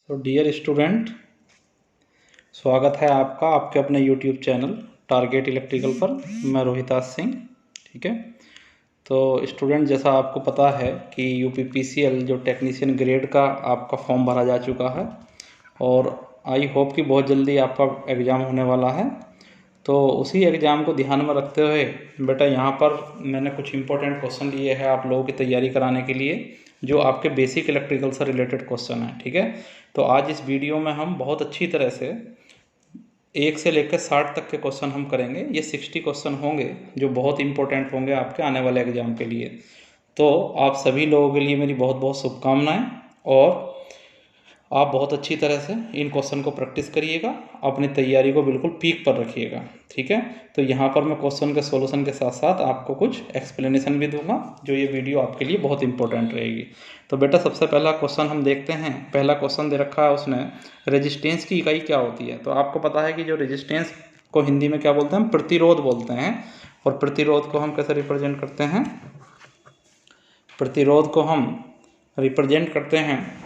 तो dear student, स्वागत है आपका आपके अपने यूट्यूब चैनल टारगेट इलेक्ट्रिकल पर। मैं रोहिताज सिंह। ठीक है, तो स्टूडेंट, जैसा आपको पता है कि यूपीपीसीएल जो टेक्नीशियन ग्रेड का आपका फॉर्म भरा जा चुका है और आई होप कि बहुत जल्दी आपका एग्ज़ाम होने वाला है। तो उसी एग्ज़ाम को ध्यान में रखते हुए बेटा यहाँ पर मैंने कुछ इंपॉर्टेंट क्वेश्चन लिए हैं आप लोगों की तैयारी कराने के लिए, जो आपके बेसिक इलेक्ट्रिकल से रिलेटेड क्वेश्चन हैं। ठीक है, तो आज इस वीडियो में हम बहुत अच्छी तरह से 1 से लेकर 60 तक के क्वेश्चन हम करेंगे। ये 60 क्वेश्चन होंगे जो बहुत इंपॉर्टेंट होंगे आपके आने वाले एग्जाम के लिए। तो आप सभी लोगों के लिए मेरी बहुत बहुत शुभकामनाएं और आप बहुत अच्छी तरह से इन क्वेश्चन को प्रैक्टिस करिएगा, अपनी तैयारी को बिल्कुल पीक पर रखिएगा। ठीक है, तो यहाँ पर मैं क्वेश्चन के सॉल्यूशन के साथ साथ आपको कुछ एक्सप्लेनेशन भी दूंगा, जो ये वीडियो आपके लिए बहुत इंपॉर्टेंट रहेगी। तो बेटा सबसे पहला क्वेश्चन हम देखते हैं। पहला क्वेश्चन दे रखा है उसने, रेजिस्टेंस की इकाई क्या होती है। तो आपको पता है कि जो रेजिस्टेंस को हिंदी में क्या बोलते हैं, प्रतिरोध बोलते हैं। और प्रतिरोध को हम कैसे रिप्रेजेंट करते हैं, प्रतिरोध को हम रिप्रेजेंट करते हैं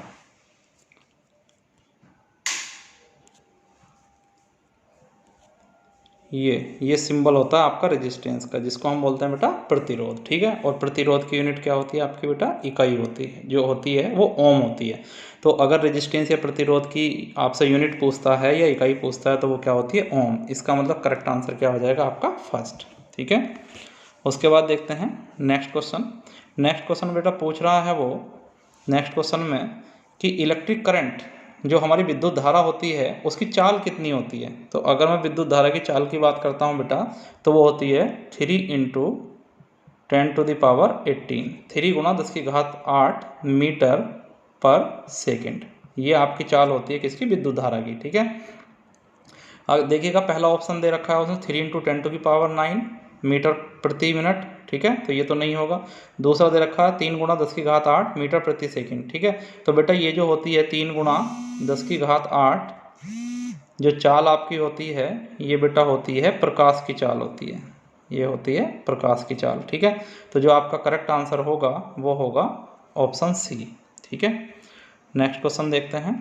ये सिंबल होता है आपका रेजिस्टेंस का, जिसको हम बोलते हैं बेटा प्रतिरोध। ठीक है, और प्रतिरोध की यूनिट क्या होती है आपकी बेटा, इकाई होती है, जो होती है वो ओम होती है। तो अगर रेजिस्टेंस या प्रतिरोध की आपसे यूनिट पूछता है या इकाई पूछता है तो वो क्या होती है, ओम। इसका मतलब करेक्ट आंसर क्या हो जाएगा आपका, फर्स्ट। ठीक है, उसके बाद देखते हैं नेक्स्ट क्वेश्चन। नेक्स्ट क्वेश्चन बेटा पूछ रहा है वो नेक्स्ट क्वेश्चन में कि इलेक्ट्रिक करंट जो हमारी विद्युत धारा होती है उसकी चाल कितनी होती है। तो अगर मैं विद्युत धारा की चाल की बात करता हूँ बेटा, तो वो होती है 3 × 10⁻18, 3 × 10⁸ मीटर पर सेकेंड। ये आपकी चाल होती है किसकी, विद्युत धारा की। ठीक है, अब देखिएगा पहला ऑप्शन दे रखा है उसने 3 × 10⁹ मीटर प्रति मिनट। ठीक है, तो ये तो नहीं होगा। दूसरा दे रखा है 3 × 10⁸ मीटर प्रति सेकंड। ठीक है, तो बेटा ये जो होती है 3 × 10⁸ जो चाल आपकी होती है, ये बेटा होती है प्रकाश की चाल होती है, ये होती है प्रकाश की चाल। ठीक है, तो जो आपका करेक्ट आंसर होगा वो होगा ऑप्शन सी। ठीक है, नेक्स्ट क्वेश्चन देखते हैं,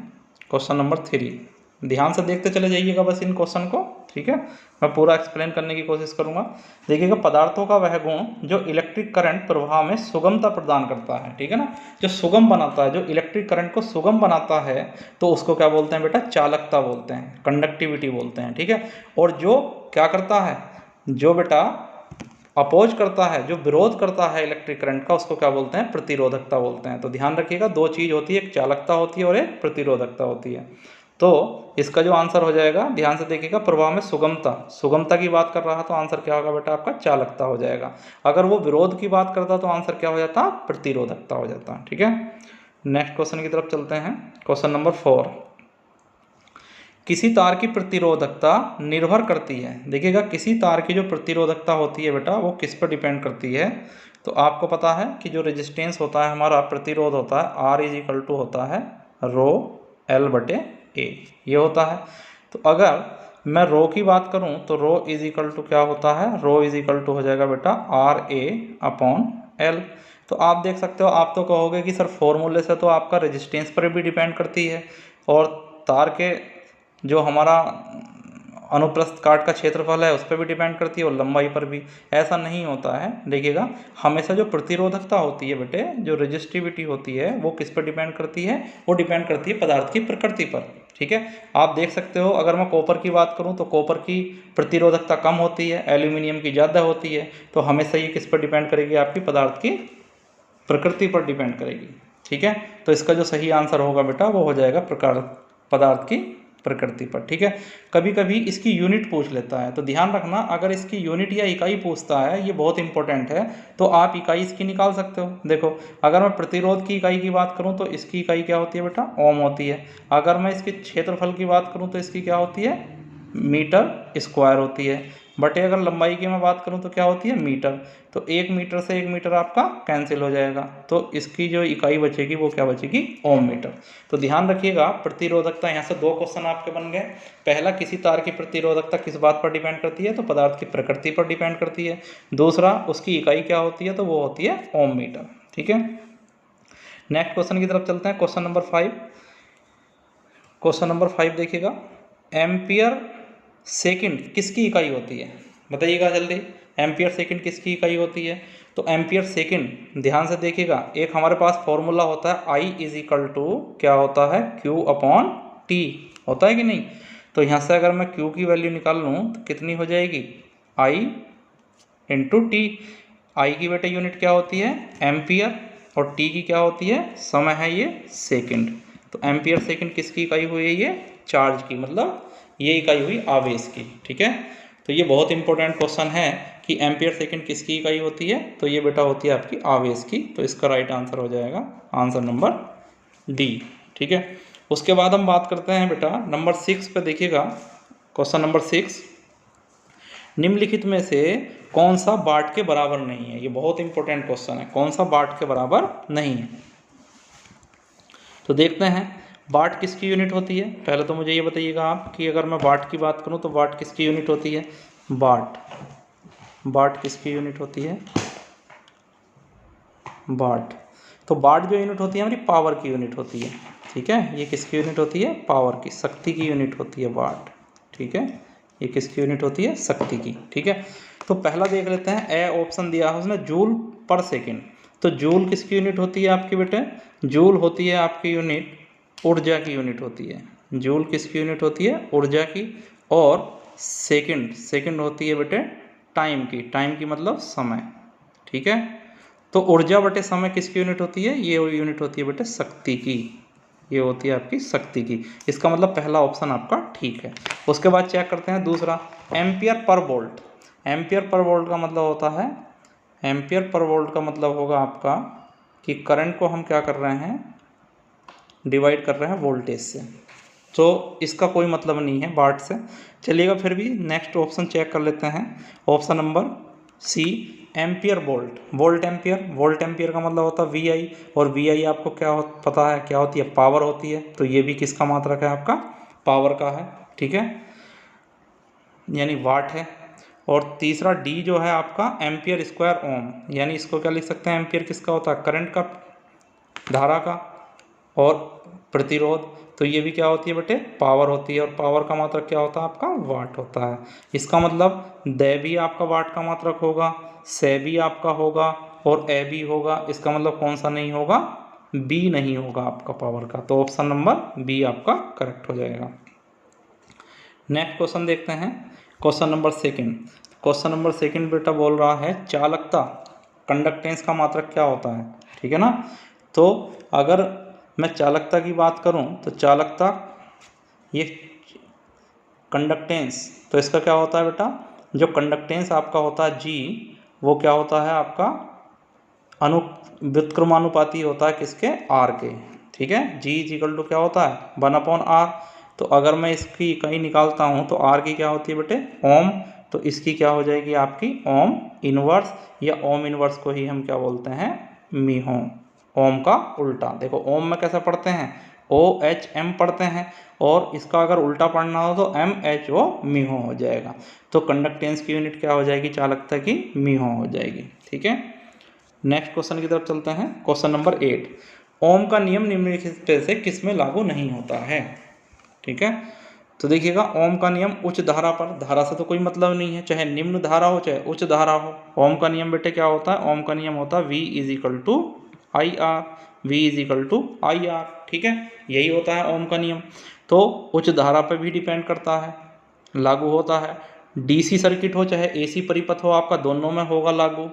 क्वेश्चन नंबर 3। ध्यान से देखते चले जाइएगा बस इन क्वेश्चन को। ठीक है, मैं पूरा एक्सप्लेन करने की कोशिश करूंगा। देखिएगा, पदार्थों का वह गुण जो इलेक्ट्रिक करंट प्रवाह में सुगमता प्रदान करता है। ठीक है ना, जो सुगम बनाता है, जो इलेक्ट्रिक करंट को सुगम बनाता है, तो उसको क्या बोलते हैं बेटा, चालकता बोलते हैं, कंडक्टिविटी बोलते हैं। ठीक है, और जो क्या करता है, जो बेटा अपोज करता है, जो विरोध करता है इलेक्ट्रिक करंट का, उसको क्या बोलते हैं, प्रतिरोधकता बोलते हैं। तो ध्यान रखिएगा, दो चीज होती है, एक चालकता होती है और एक प्रतिरोधकता होती है। तो इसका जो आंसर हो जाएगा, ध्यान से देखिएगा, प्रवाह में सुगमता, सुगमता की बात कर रहा है तो आंसर क्या होगा बेटा आपका, चालकता हो जाएगा। अगर वो विरोध की बात करता तो आंसर क्या हो जाता, प्रतिरोधकता हो जाता। ठीक है, नेक्स्ट क्वेश्चन की तरफ चलते हैं, क्वेश्चन नंबर 4। किसी तार की प्रतिरोधकता निर्भर करती है। देखिएगा, किसी तार की जो प्रतिरोधकता होती है बेटा, वो किस पर डिपेंड करती है। तो आपको पता है कि जो रेजिस्टेंस होता है हमारा, प्रतिरोध होता है, R = होता है ρL/A, ये होता है। तो अगर मैं रो की बात करूं तो रो = क्या होता है, रो = हो जाएगा बेटा RA/L। तो आप देख सकते हो, आप तो कहोगे कि सर फॉर्मूले से तो आपका रेजिस्टेंस पर भी डिपेंड करती है और तार के जो हमारा अनुप्रस्थ काट का क्षेत्रफल है उस पर भी डिपेंड करती है और लंबाई पर भी। ऐसा नहीं होता है। देखिएगा, हमेशा जो प्रतिरोधकता होती है बेटे, जो रेजिस्टिविटी होती है, वो किस पर डिपेंड करती है, वो डिपेंड करती है पदार्थ की प्रकृति पर। ठीक है, आप देख सकते हो, अगर मैं कॉपर की बात करूं तो कॉपर की प्रतिरोधकता कम होती है, एल्यूमिनियम की ज़्यादा होती है। तो हमेशा ये किस पर डिपेंड करेगी, आपकी पदार्थ की प्रकृति पर डिपेंड करेगी। ठीक है, तो इसका जो सही आंसर होगा बेटा वो हो जाएगा पदार्थ की प्रकृति पर। ठीक है, कभी कभी इसकी यूनिट पूछ लेता है, तो ध्यान रखना, अगर इसकी यूनिट या इकाई पूछता है, ये बहुत इंपॉर्टेंट है, तो आप इकाई इसकी निकाल सकते हो। देखो, अगर मैं प्रतिरोध की इकाई की बात करूं तो इसकी इकाई क्या होती है बेटा, ओम होती है। अगर मैं इसके क्षेत्रफल की बात करूं तो इसकी क्या होती है, मीटर स्क्वायर होती है। बटे अगर लंबाई की मैं बात करूं तो क्या होती है, मीटर। तो 1 मीटर से 1 मीटर आपका कैंसिल हो जाएगा, तो इसकी जो इकाई बचेगी वो क्या बचेगी, ओम मीटर। तो ध्यान रखिएगा, प्रतिरोधकता, यहाँ से 2 क्वेश्चन आपके बन गए। पहला, किसी तार की प्रतिरोधकता किस बात पर डिपेंड करती है, तो पदार्थ की प्रकृति पर डिपेंड करती है। दूसरा, उसकी इकाई क्या होती है, तो वो होती है ओम मीटर। ठीक है, नेक्स्ट क्वेश्चन की तरफ चलते हैं, क्वेश्चन नंबर 5। क्वेश्चन नंबर 5 देखिएगा, एम्पियर सेकंड किसकी इकाई होती है, बताइएगा जल्दी। एम्पियर सेकंड किसकी इकाई होती है? तो एम्पियर सेकंड ध्यान से देखिएगा, एक हमारे पास फॉर्मूला होता है I इज इक्वल टू क्या होता है, Q अपॉन T होता है कि नहीं। तो यहाँ से अगर मैं Q की वैल्यू निकाल लूँ तो कितनी हो जाएगी, I इंटू टी। आई की बेटा यूनिट क्या होती है, एम्पियर, और टी की क्या होती है, समय है ये सेकंड। तो एम्पियर सेकंड किसकी इकाई हुई है, ये चार्ज की, मतलब ये इकाई हुई आवेश की, ठीक है। तो ये बहुत इंपॉर्टेंट क्वेश्चन है कि एम्पियर सेकंड किसकी इकाई होती है, तो ये बेटा होती है आपकी आवेश की। तो इसका राइट आंसर हो जाएगा आंसर नंबर डी, ठीक है। उसके बाद हम बात करते हैं बेटा नंबर 6 पे देखिएगा, क्वेश्चन नंबर 6, निम्नलिखित में से कौन सा वाट के बराबर नहीं है। ये बहुत इंपॉर्टेंट क्वेश्चन है, कौन सा वाट के बराबर नहीं है। तो देखते हैं वाट किसकी यूनिट होती है। पहले तो मुझे ये बताइएगा आप कि अगर मैं वाट की बात करूं तो वाट किसकी यूनिट होती है, वाट किसकी यूनिट होती है, वाट। तो वाट जो यूनिट होती है हमारी पावर की यूनिट होती है, ठीक है। ये किसकी यूनिट होती है, पावर की, शक्ति की यूनिट होती है वाट, ठीक है। ये किसकी यूनिट होती है, शक्ति की, ठीक है। तो पहला देख लेते हैं, ए ऑप्शन दिया है उसने जूल पर सेकेंड। तो जूल किसकी यूनिट होती है आपकी बेटे, जूल होती है आपकी यूनिट ऊर्जा की यूनिट होती है। जूल किसकी यूनिट होती है, यूर्जा की। और सेकंड होती है बेटे टाइम की, टाइम की मतलब समय, ठीक है। तो ऊर्जा बटे समय किसकी यूनिट होती है, ये यूनिट होती है बेटे शक्ति की, ये होती है आपकी शक्ति की। इसका मतलब पहला ऑप्शन आपका ठीक है। उसके बाद चेक करते हैं दूसरा, ampere per volt. Ampere per volt का मतलब होता है, एम्पियर पर वोल्ट का मतलब होगा आपका कि करंट को हम क्या कर रहे हैं, डिवाइड कर रहे हैं वोल्टेज से। तो इसका कोई मतलब नहीं है वाट से, चलिएगा फिर भी नेक्स्ट ऑप्शन चेक कर लेते हैं। Option number C, ampere volt, volt ampere. Volt ampere का मतलब होता है वी आई, और वी आई आपको क्या पता है क्या होती है, पावर होती है। तो ये भी किसका मात्रक है, आपका पावर का है, ठीक है, यानी वाट है। और तीसरा डी जो है आपका एम्पियर स्क्वायर ओम, यानी इसको क्या लिख सकते हैं, एम्पियर किसका होता है, करंट का, धारा का। और प्रतिरोध, तो ये भी क्या होती है बेटे, पावर होती है। और पावर का मात्रक क्या होता है आपका, वाट होता है। इसका मतलब द भी आपका वाट का मात्रक होगा, से भी आपका होगा, और ए भी होगा। इसका मतलब कौन सा नहीं होगा, बी नहीं होगा आपका पावर का। तो ऑप्शन नंबर बी आपका करेक्ट हो जाएगा। नेक्स्ट क्वेश्चन देखते हैं, question number second. Question number second बेटा बोल रहा है चालकता, कंडक्टेंस का मात्रक क्या होता है, ठीक है ना। तो अगर मैं चालकता की बात करूं तो चालकता, ये कंडक्टेंस, तो इसका क्या होता है बेटा, जो कंडक्टेंस आपका होता है जी, वो क्या होता है आपका व्युत्क्रमानुपाती होता है किसके, आर के, ठीक है। जी इज इक्वल टू क्या होता है 1/r। तो अगर मैं इसकी इकाई निकालता हूँ तो आर की क्या होती है बेटे, ओम। तो इसकी क्या हो जाएगी आपकी ओम इनवर्स, या ओम इनवर्स को ही हम क्या बोलते हैं, मीहो, ओम का उल्टा। देखो ओम में कैसे पढ़ते हैं, OHM पढ़ते हैं, और इसका अगर उल्टा पढ़ना हो तो MHO, मीहो हो जाएगा। तो कंडक्टेंस की यूनिट क्या हो जाएगी, चालकता की, मीहो हो जाएगी, ठीक है। नेक्स्ट क्वेश्चन की तरफ चलते हैं, क्वेश्चन नंबर 8, ओम का नियम निम्नलिखित से किस में लागू नहीं होता है, ठीक है। तो देखिएगा ओम का नियम उच्च धारा पर, धारा से तो कोई मतलब नहीं है, चाहे निम्न धारा हो चाहे उच्च धारा हो। ओम का नियम बेटे क्या होता है, ओम का नियम होता है V is equal to I R, V is equal to I R, ठीक है, यही होता है ओम का नियम। तो उच्च धारा पर भी डिपेंड करता है, लागू होता है। डीसी सर्किट हो चाहे एसी परिपथ हो, आपका दोनों में होगा लागू।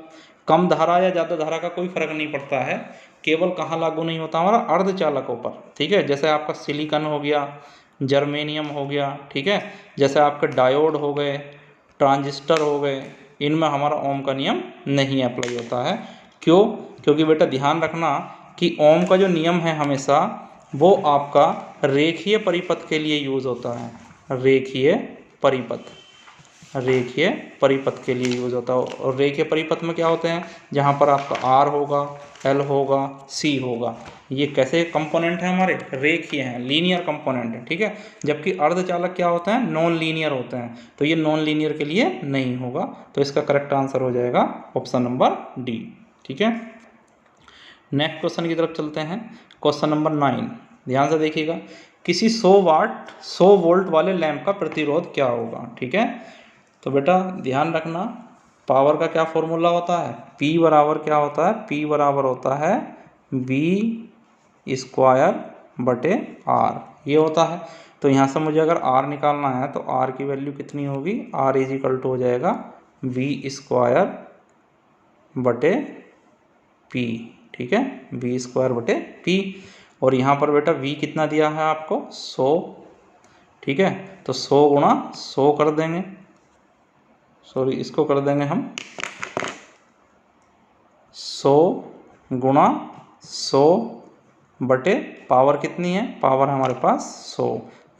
कम धारा या ज़्यादा धारा का कोई फर्क नहीं पड़ता है, केवल कहाँ लागू नहीं होता, हमारा अर्धचालकों पर, ठीक है। जैसे आपका सिलिकॉन हो गया, जर्मेनियम हो गया, ठीक है, जैसे आपके डायोड हो गए, ट्रांजिस्टर हो गए, इनमें हमारा ओम का नियम नहीं अप्लाई होता है। क्यों, क्योंकि बेटा ध्यान रखना कि ओम का जो नियम है हमेशा वो आपका रेखीय परिपथ के लिए यूज़ होता है, रेखीय परिपथ, रेखीय परिपथ के लिए यूज होता है। और रेखीय परिपथ में क्या होते हैं, जहाँ पर आपका आर होगा, एल होगा, सी होगा, ये कैसे कंपोनेंट हैं हमारे, रेखीय हैं, लीनियर कंपोनेंट है, ठीक है। जबकि अर्धचालक क्या होते हैं, नॉन लीनियर होते हैं, तो ये नॉन लीनियर के लिए नहीं होगा। तो इसका करेक्ट आंसर हो जाएगा ऑप्शन नंबर डी, ठीक है। नेक्स्ट क्वेश्चन की तरफ चलते हैं, क्वेश्चन नंबर 9, ध्यान से देखिएगा, किसी 100 वोल्ट वाले लैंप का प्रतिरोध क्या होगा। ठीक है, तो बेटा ध्यान रखना, पावर का क्या फॉर्मूला होता है, P बराबर क्या होता है, P बराबर होता है V स्क्वायर बटे R, ये होता है। तो यहाँ से मुझे अगर R निकालना है तो R की वैल्यू कितनी होगी, R इज इक्वल टू हो जाएगा V स्क्वायर बटे P। ठीक है, V स्क्वायर बटे P, और यहाँ पर बेटा V कितना दिया है आपको, 100। ठीक है, तो 100 गुणा 100 कर देंगे, सॉरी इसको कर देंगे हम 100 गुणा 100 बटे पावर कितनी है, पावर हमारे पास 100,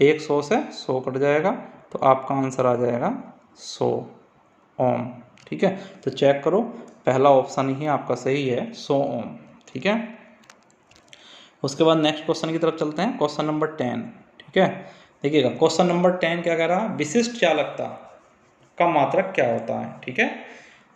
100 से 100 कट जाएगा, तो आपका आंसर आ जाएगा 100 ओम। ठीक है, तो चेक करो, पहला ऑप्शन ही आपका सही है, 100 ओम। ठीक है, उसके बाद नेक्स्ट क्वेश्चन की तरफ चलते हैं, क्वेश्चन नंबर 10। ठीक है, देखिएगा क्वेश्चन नंबर 10 क्या कह रहा है, विशिष्ट चालकता का मात्रक क्या होता है। ठीक है,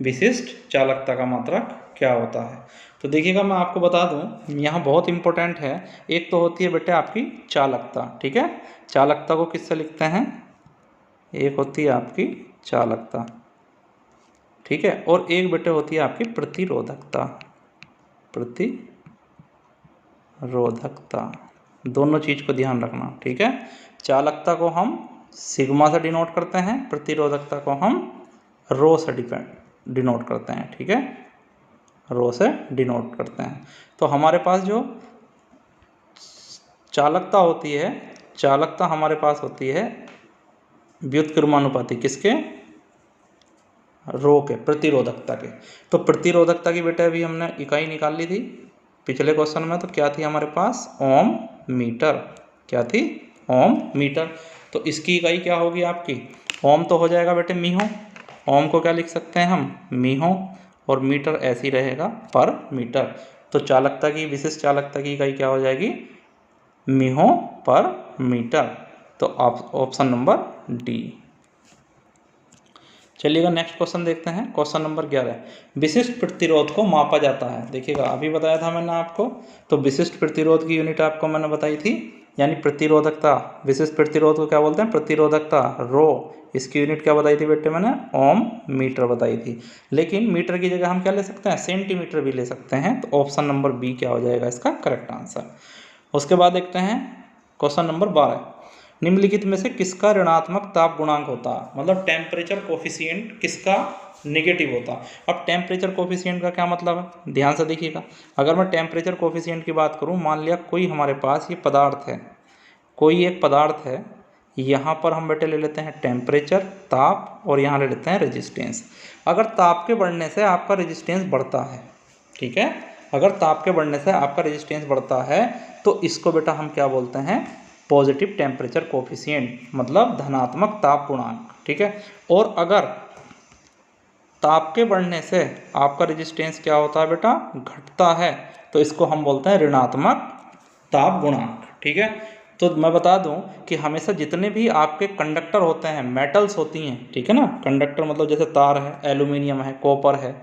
विशिष्ट चालकता का मात्रक क्या होता है। तो देखिएगा मैं आपको बता दूं, यहाँ बहुत इंपॉर्टेंट है, एक तो होती है बेटे आपकी चालकता। ठीक है, चालकता को किससे लिखते हैं, एक होती है आपकी चालकता, ठीक है, और एक बेटे होती है आपकी प्रतिरोधकता, प्रतिरोधकता, दोनों चीज को ध्यान रखना। ठीक है, चालकता को हम सिग्मा से डिनोट करते हैं, प्रतिरोधकता को हम रो से डिनोट करते हैं। ठीक है, रो से डिनोट करते हैं। तो हमारे पास जो चालकता होती है, चालकता हमारे पास होती है व्युत्क्रमानुपाती, किसके, रो के, प्रतिरोधकता के। तो प्रतिरोधकता की बेटा अभी हमने इकाई निकाल ली थी पिछले क्वेश्चन में, तो क्या थी हमारे पास, ओम मीटर, क्या थी, ओम मीटर। तो इसकी इकाई क्या होगी आपकी, ओम तो हो जाएगा बेटे मीहो, ओम को क्या लिख सकते हैं हम, मीहो, और मीटर ऐसे ही रहेगा पर मीटर। तो चालकता की, विशिष्ट चालकता की इकाई क्या हो जाएगी, मीहो पर मीटर। तो ऑप्शन नंबर डी। चलिएगा नेक्स्ट क्वेश्चन देखते हैं, क्वेश्चन नंबर 11, विशिष्ट प्रतिरोध को मापा जाता है। देखिएगा अभी बताया था मैंने आपको, तो विशिष्ट प्रतिरोध की यूनिट आपको मैंने बताई थी, यानी प्रतिरोधकता, विशिष्ट प्रतिरोध को क्या बोलते हैं, प्रतिरोधकता, रो, इसकी यूनिट क्या बताई थी बेटे मैंने, ओम मीटर बताई थी। लेकिन मीटर की जगह हम क्या ले सकते हैं, सेंटीमीटर भी ले सकते हैं। तो ऑप्शन नंबर बी क्या हो जाएगा इसका करेक्ट आंसर। उसके बाद देखते हैं क्वेश्चन नंबर 12, निम्नलिखित में से किसका ऋणात्मक ताप गुणांक होता है, मतलब टेम्परेचर कोफिशिएंट किसका नेगेटिव होता है। अब टेम्परेचर कोफिशिएंट का क्या मतलब है, ध्यान से देखिएगा। अगर मैं टेम्परेचर कोफिशिएंट की बात करूं, मान लिया कोई हमारे पास ये पदार्थ है, कोई एक पदार्थ है, यहाँ पर हम बेटे ले लेते हैं टेम्परेचर, ताप, और यहाँ ले लेते हैं रेजिस्टेंस। अगर ताप के बढ़ने से आपका रेजिस्टेंस बढ़ता है, ठीक है, अगर ताप के बढ़ने से आपका रेजिस्टेंस बढ़ता है, तो इसको बेटा हम क्या बोलते हैं, पॉजिटिव टेम्परेचर कोफिशिएंट, मतलब धनात्मक ताप गुणांक। ठीक है, और अगर ताप के बढ़ने से आपका रेजिस्टेंस क्या होता है बेटा, घटता है, तो इसको हम बोलते हैं ऋणात्मक ताप गुणांक। ठीक है, तो मैं बता दूं कि हमेशा जितने भी आपके कंडक्टर होते हैं, मेटल्स होती हैं, ठीक है ना, कंडक्टर मतलब जैसे तार है, एल्यूमिनियम है, कॉपर है,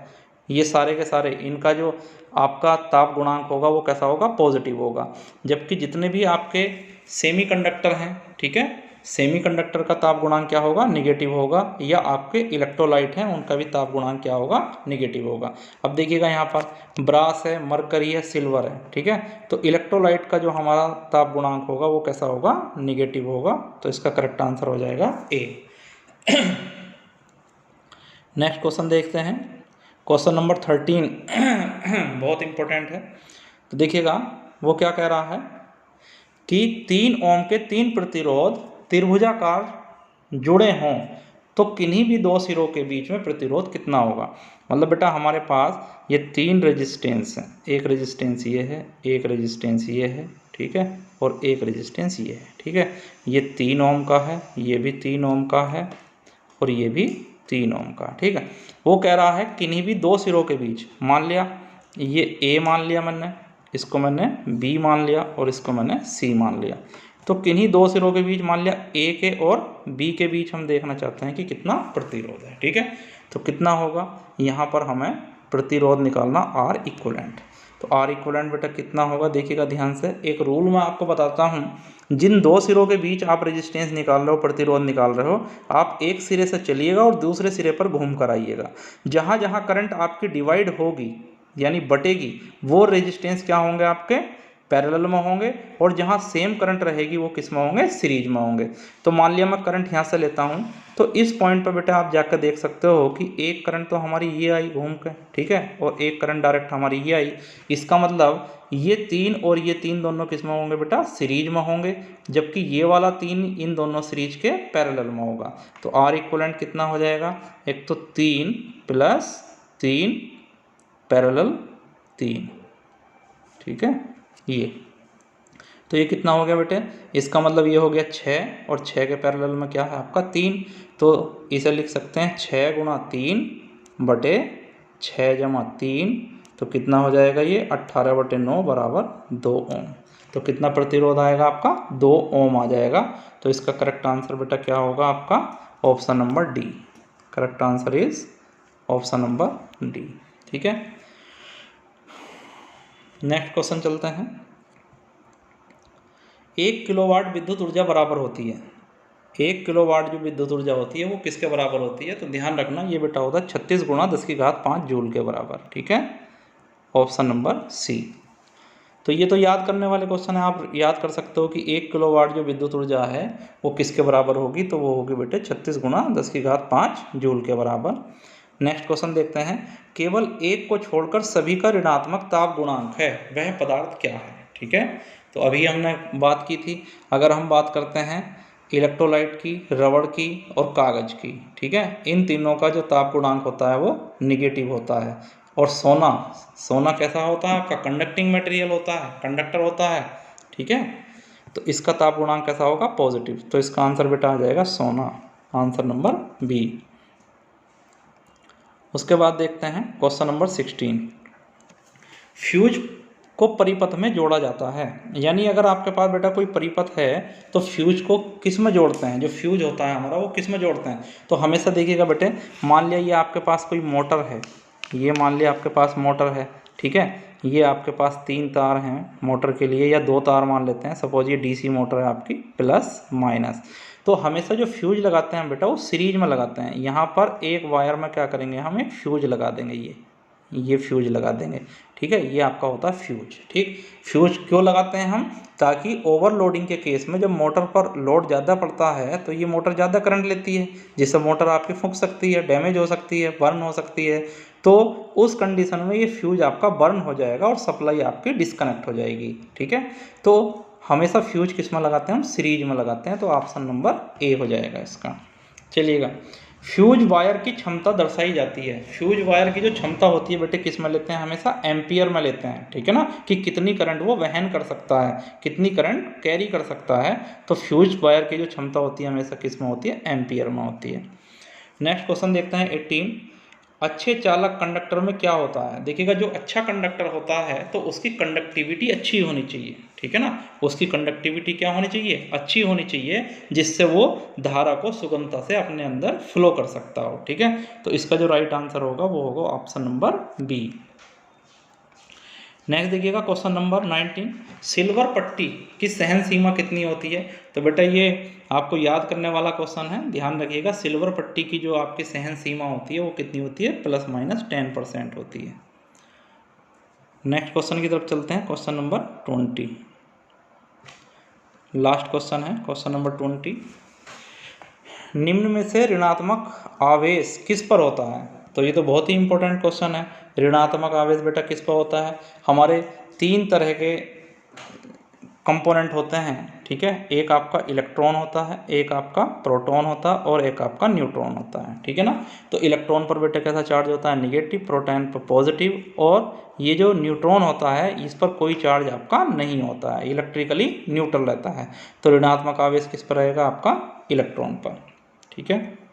ये सारे के सारे, इनका जो आपका ताप गुणांक होगा वो कैसा होगा, पॉजिटिव होगा। जबकि जितने भी आपके सेमीकंडक्टर हैं, ठीक है, सेमीकंडक्टर का ताप गुणांक क्या होगा, निगेटिव होगा, या आपके इलेक्ट्रोलाइट हैं उनका भी ताप गुणांक क्या होगा, निगेटिव होगा। अब देखिएगा यहाँ पर ब्रास है, मरकरी है, सिल्वर है, ठीक है, तो इलेक्ट्रोलाइट का जो हमारा ताप गुणांक होगा वो कैसा होगा, निगेटिव होगा। तो इसका करेक्ट आंसर हो जाएगा ए। नेक्स्ट क्वेश्चन देखते हैं, क्वेश्चन नंबर 13 बहुत इंपॉर्टेंट है। तो देखिएगा वो क्या कह रहा है कि 3 ओम के 3 प्रतिरोध त्रिभुजाकार जुड़े हों तो किन्हीं भी 2 सिरों के बीच में प्रतिरोध कितना होगा। मतलब बेटा हमारे पास ये 3 रेजिस्टेंस हैं, एक रेजिस्टेंस ये है, एक रेजिस्टेंस ये है, ठीक है, और एक रेजिस्टेंस ये है, ठीक है, ये 3 ओम का है, ये भी 3 ओम का है, और ये भी 3 ओम का, ठीक है। वो कह रहा है किन्हीं भी 2 सिरों के बीच, मान लिया ये ए मान लिया मैंने, इसको मैंने बी मान लिया, और इसको मैंने सी मान लिया, तो किन्हीं 2 सिरों के बीच मान लिया ए के और बी के बीच हम देखना चाहते हैं कि कितना प्रतिरोध है, ठीक है। तो कितना होगा, यहाँ पर हमें प्रतिरोध निकालना आर इक्वलेंट। तो R इक्वलेंट बेटा कितना होगा, देखिएगा ध्यान से। एक रूल मैं आपको बताता हूँ, जिन दो सिरों के बीच आप रेजिस्टेंस निकाल रहे हो, प्रतिरोध निकाल रहे हो, आप एक सिरे से चलिएगा और दूसरे सिरे पर घूम कर आइएगा। जहाँ जहाँ करंट आपकी डिवाइड होगी यानी बटेगी, वो रेजिस्टेंस क्या होंगे, आपके पैरेलल में होंगे, और जहाँ सेम करंट रहेगी वो किस में होंगे, सीरीज में होंगे। तो मान लिया मैं करंट यहाँ से लेता हूँ, तो इस पॉइंट पर बेटा आप जाकर देख सकते हो कि एक करंट तो हमारी ये आई घूम के, ठीक है, और एक करंट डायरेक्ट हमारी ये आई। इसका मतलब ये 3 और ये 3 दोनों किस में होंगे बेटा, सीरीज में होंगे, जबकि ये वाला 3 इन दोनों सीरीज के पैरेलल में होगा। तो R इक्वलेंट कितना हो जाएगा, एक तो 3 प्लस 3 पैरेलल 3, ठीक है, ये तो ये कितना हो गया बेटे, इसका मतलब ये हो गया 6, और 6 के पैरेलल में क्या है आपका 3, तो इसे लिख सकते हैं 6 गुणा 3 बटे 6 जमा 3, तो कितना हो जाएगा ये 18 बटे 9 बराबर 2 ओम। तो कितना प्रतिरोध आएगा आपका, 2 ओम आ जाएगा। तो इसका करेक्ट आंसर बेटा क्या होगा आपका, option number D. Correct answer is option number D, ठीक है। नेक्स्ट क्वेश्चन चलते हैं। 1 किलोवाट विद्युत ऊर्जा बराबर होती है, 1 किलोवाट जो विद्युत ऊर्जा होती है वो किसके बराबर होती है, तो ध्यान रखना ये बेटा होता है 36 गुणा 10⁵ जूल के बराबर, ठीक है, ऑप्शन नंबर सी। तो ये तो याद करने वाले क्वेश्चन है, आप याद कर सकते हो कि 1 किलोवाट जो विद्युत ऊर्जा है वो किसके बराबर होगी, तो वो होगी बेटे 36 गुणा 10⁵ जूल के बराबर। नेक्स्ट क्वेश्चन देखते हैं। केवल एक को छोड़कर सभी का ऋणात्मक ताप गुणांक है, वह पदार्थ क्या है, ठीक है। तो अभी हमने बात की थी, अगर हम बात करते हैं इलेक्ट्रोलाइट की, रबड़ की और कागज की, ठीक है, इन तीनों का जो ताप गुणांक होता है वो निगेटिव होता है। और सोना कैसा होता है आपका, कंडक्टिंग मटेरियल होता है, कंडक्टर होता है, ठीक है, तो इसका ताप गुणांक कैसा होगा, पॉजिटिव। तो इसका आंसर बेटा आ जाएगा सोना, आंसर नंबर बी। उसके बाद देखते हैं क्वेश्चन नंबर 16। फ्यूज को परिपथ में जोड़ा जाता है, यानी अगर आपके पास बेटा कोई परिपथ है तो फ्यूज को किस में जोड़ते हैं, जो फ्यूज होता है हमारा वो किस में जोड़ते हैं। तो हमेशा देखिएगा बेटे, मान लिया ये आपके पास कोई मोटर है, ये मान लिया आपके पास मोटर है, ठीक है, ये आपके पास 3 तार हैं मोटर के लिए, या 2 तार मान लेते हैं, सपोज ये डीसी मोटर है आपकी, प्लस माइनस। तो हमेशा जो फ्यूज लगाते हैं बेटा वो सीरीज में लगाते हैं। यहाँ पर एक वायर में क्या करेंगे, हम एक फ्यूज लगा देंगे, ये फ्यूज लगा देंगे, ठीक है, ये आपका होता है फ्यूज, ठीक। फ्यूज क्यों लगाते हैं हम, ताकि ओवरलोडिंग के केस में जब मोटर पर लोड ज़्यादा पड़ता है तो ये मोटर ज़्यादा करंट लेती है, जिससे मोटर आपकी फूंक सकती है, डैमेज हो सकती है, बर्न हो सकती है। तो उस कंडीशन में ये फ्यूज आपका बर्न हो जाएगा और सप्लाई आपकी डिस्कनेक्ट हो जाएगी, ठीक है। तो हमेशा फ्यूज किस में लगाते हैं हम, सीरीज में लगाते हैं। तो ऑप्शन नंबर ए हो जाएगा इसका। चलिएगा, फ्यूज वायर की क्षमता दर्शाई जाती है। फ्यूज वायर की जो क्षमता होती है बेटे किस में लेते हैं, हमेशा एम्पियर में लेते हैं, ठीक है ना, कि कितनी करंट वो वहन कर सकता है, कितनी करंट कैरी कर सकता है। तो फ्यूज वायर की जो क्षमता होती है हमेशा किस में होती है, एम्पियर में होती है। नेक्स्ट क्वेश्चन देखते हैं 18। अच्छे चालक कंडक्टर में क्या होता है, देखिएगा जो अच्छा कंडक्टर होता है तो उसकी कंडक्टिविटी अच्छी होनी चाहिए, ठीक है ना, उसकी कंडक्टिविटी क्या होनी चाहिए, अच्छी होनी चाहिए, जिससे वो धारा को सुगमता से अपने अंदर फ्लो कर सकता हो, ठीक है। तो इसका जो राइट आंसर होगा वो होगा ऑप्शन नंबर बी। नेक्स्ट देखिएगा क्वेश्चन नंबर 19। सिल्वर पट्टी की सहन सीमा कितनी होती है, तो बेटा ये आपको याद करने वाला क्वेश्चन है, ध्यान रखिएगा। सिल्वर पट्टी की जो आपकी सहन सीमा होती है वो कितनी होती है, ±10% होती है। नेक्स्ट क्वेश्चन की तरफ चलते हैं, क्वेश्चन नंबर 20, लास्ट क्वेश्चन है, क्वेश्चन नंबर 20। निम्न में से ऋणात्मक आवेश किस पर होता है, तो ये तो बहुत ही इंपॉर्टेंट क्वेश्चन है। ऋणात्मक आवेश बेटा किस पर होता है, हमारे 3 तरह के कंपोनेंट होते हैं, ठीक है, एक आपका इलेक्ट्रॉन होता है, एक आपका प्रोटॉन होता है और एक आपका न्यूट्रॉन होता है, ठीक है ना। तो इलेक्ट्रॉन पर बेटा कैसा चार्ज होता है, निगेटिव, प्रोटॉन पर पॉजिटिव, और ये जो न्यूट्रॉन होता है इस पर कोई चार्ज आपका नहीं होता है, इलेक्ट्रिकली न्यूट्रल रहता है। तो ऋणात्मक आवेश किस पर रहेगा, आपका इलेक्ट्रॉन पर, ठीक है।